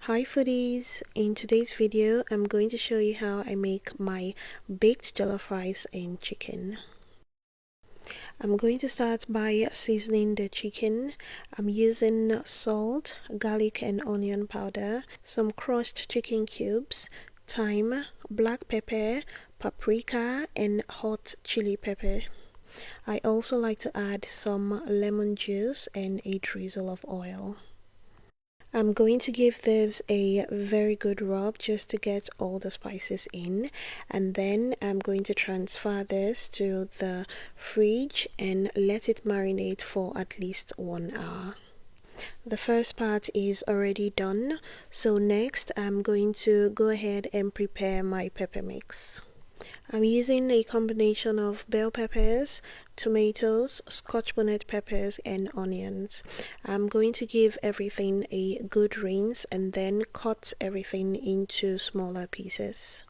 Hi foodies! In today's video, I'm going to show you how I make my baked jollof rice and chicken. I'm going to start by seasoning the chicken. I'm using salt, garlic and onion powder, some crushed chicken cubes, thyme, black pepper, paprika and hot chili pepper. I also like to add some lemon juice and a drizzle of oil. I'm going to give this a very good rub just to get all the spices in, and then I'm going to transfer this to the fridge and let it marinate for at least 1 hour. The first part is already done, so next I'm going to go ahead and prepare my pepper mix. I'm using a combination of bell peppers, tomatoes, scotch bonnet peppers and onions. I'm going to give everything a good rinse and then cut everything into smaller pieces.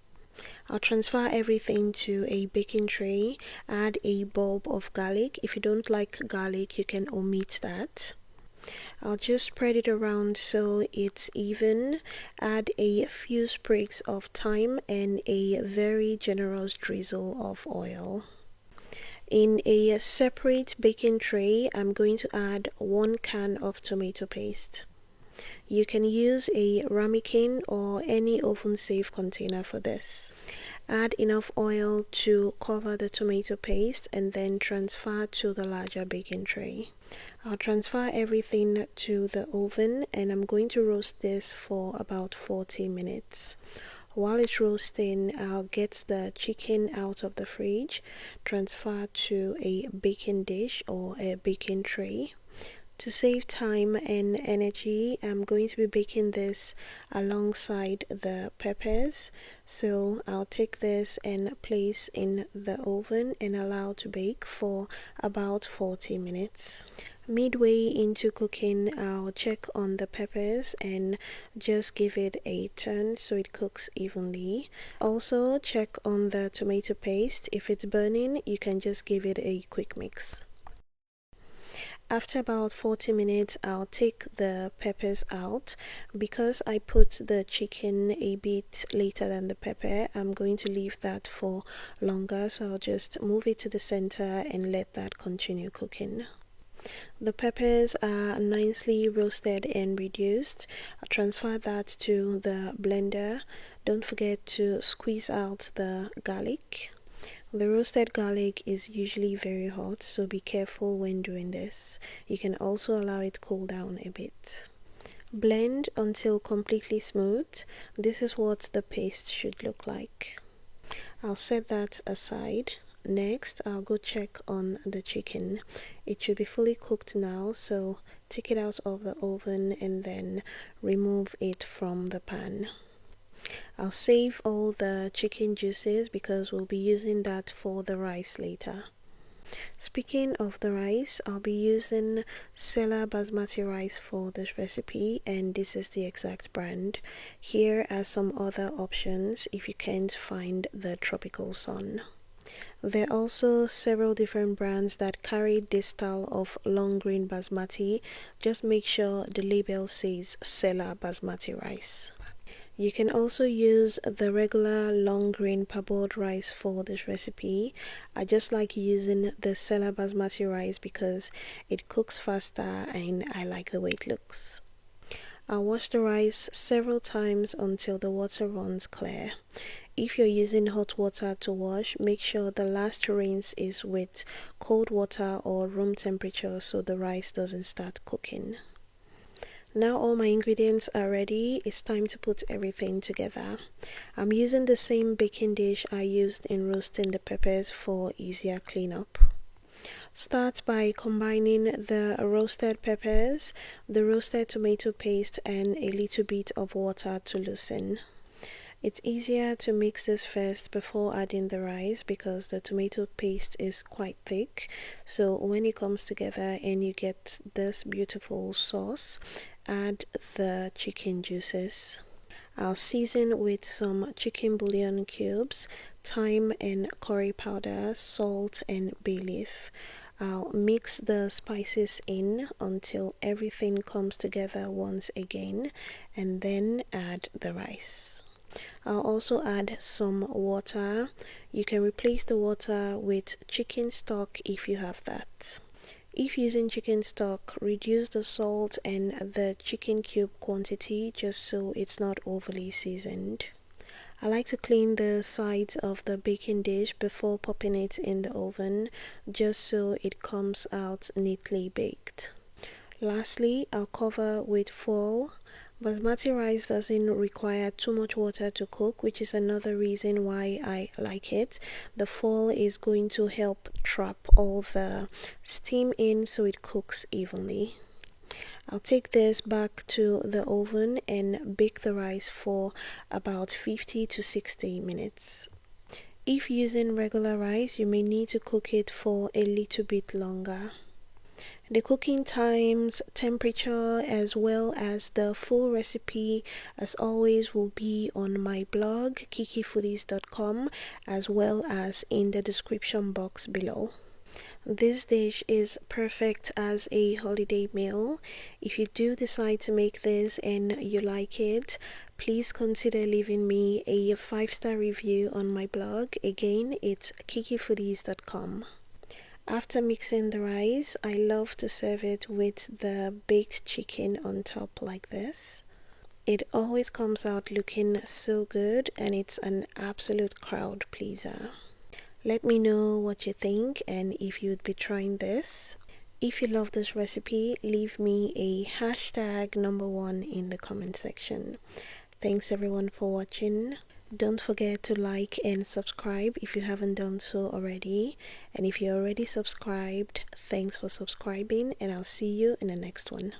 I'll transfer everything to a baking tray, add a bulb of garlic. If you don't like garlic, you can omit that. I'll just spread it around so it's even, add a few sprigs of thyme and a very generous drizzle of oil. In a separate baking tray, I'm going to add 1 can of tomato paste. You can use a ramekin or any oven-safe container for this. Add enough oil to cover the tomato paste and then transfer to the larger baking tray. I'll transfer everything to the oven and I'm going to roast this for about 40 minutes. While it's roasting, I'll get the chicken out of the fridge, transfer to a baking dish or a baking tray. To save time and energy, I'm going to be baking this alongside the peppers. So I'll take this and place in the oven and allow to bake for about 40 minutes. Midway into cooking, I'll check on the peppers and just give it a turn so it cooks evenly. Also check on the tomato paste. If it's burning, you can just give it a quick mix. After about 40 minutes, I'll take the peppers out. Because I put the chicken a bit later than the pepper, I'm going to leave that for longer, so I'll just move it to the center and let that continue cooking. The peppers are nicely roasted and reduced. I'll transfer that to the blender. Don't forget to squeeze out the garlic. The roasted garlic is usually very hot, so be careful when doing this. You can also allow it to cool down a bit. Blend until completely smooth. This is what the paste should look like. I'll set that aside. Next, I'll go check on the chicken. It should be fully cooked now, so take it out of the oven and then remove it from the pan. I'll save all the chicken juices because we'll be using that for the rice later. Speaking of the rice, I'll be using Sela Basmati rice for this recipe, and this is the exact brand. Here are some other options if you can't find the Tropical Sun. There are also several different brands that carry this style of long grain basmati. Just make sure the label says Sela Basmati rice. You can also use the regular long grain parboiled rice for this recipe. I just like using the Sela Basmati rice because it cooks faster and I like the way it looks. I'll wash the rice several times until the water runs clear. If you're using hot water to wash, make sure the last rinse is with cold water or room temperature so the rice doesn't start cooking. Now all my ingredients are ready, it's time to put everything together. I'm using the same baking dish I used in roasting the peppers for easier cleanup. Start by combining the roasted peppers, the roasted tomato paste and a little bit of water to loosen. It's easier to mix this first before adding the rice because the tomato paste is quite thick, so when it comes together and you get this beautiful sauce, add the chicken juices. I'll season with some chicken bouillon cubes, thyme and curry powder, salt and bay leaf. I'll mix the spices in until everything comes together once again, and then add the rice. I'll also add some water. You can replace the water with chicken stock if you have that. If using chicken stock, reduce the salt and the chicken cube quantity just so it's not overly seasoned. I like to clean the sides of the baking dish before popping it in the oven just so it comes out neatly baked. Lastly, I'll cover with foil. Basmati rice doesn't require too much water to cook, which is another reason why I like it. The foil is going to help trap all the steam in so it cooks evenly. I'll take this back to the oven and bake the rice for about 50 to 60 minutes. If using regular rice, you may need to cook it for a little bit longer. The cooking times, temperature, as well as the full recipe, as always, will be on my blog kikifoodies.com, as well as in the description box below. This dish is perfect as a holiday meal. If you do decide to make this and you like it, please consider leaving me a 5-star review on my blog. Again, it's kikifoodies.com. After mixing the rice, I love to serve it with the baked chicken on top like this. It always comes out looking so good, and it's an absolute crowd pleaser. Let me know what you think and if you'd be trying this. If you love this recipe, leave me a hashtag #1 in the comment section. Thanks everyone for watching. Don't forget to like and subscribe if you haven't done so already. And if you're already subscribed, thanks for subscribing, and I'll see you in the next one.